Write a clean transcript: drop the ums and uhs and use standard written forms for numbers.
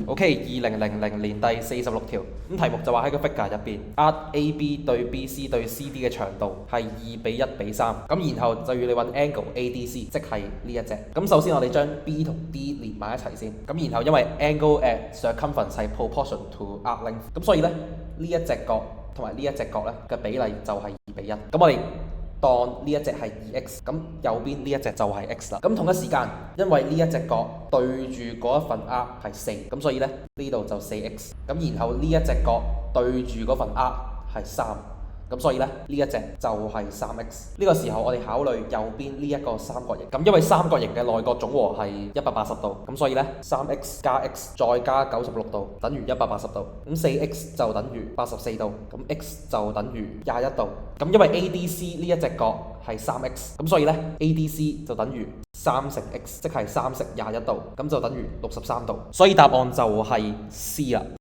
OK，2000年第46條，咁題目就話喺個 figure 入邊，arc AB 對 BC 對 CD 嘅長度係2:1:3，咁然後就要你揾 angle ADC，即係呢一隻。咁首先我哋將 B 同 D 連埋一齊先，咁然後因為 angle at circumference 係 proportion to arc length，咁所以咧呢一隻角同埋呢一隻角咧嘅比例就係2:1。咁我哋當呢一隻係 2x， 咁右邊呢一隻就係 x 啦。咁同一時間，因為呢一隻角對住嗰一份 arc 係4，咁所以咧呢度就 4x。咁然後呢一隻角對住嗰份 arc 係3，咁所以咧呢一隻就係 3x。呢個時候我哋考慮右邊呢一個三角形，咁因為三角形嘅內角總和係180度，咁所以咧 3x 加 x 再加96度等於180度，咁 4x 就等於84度，咁 x 就等於21度。咁因為 ADC 呢一隻角係 3x， 咁所以咧 ADC 就等於3乘 x， 即係3乘21度，咁就等於63度。所以答案就係 C 啦。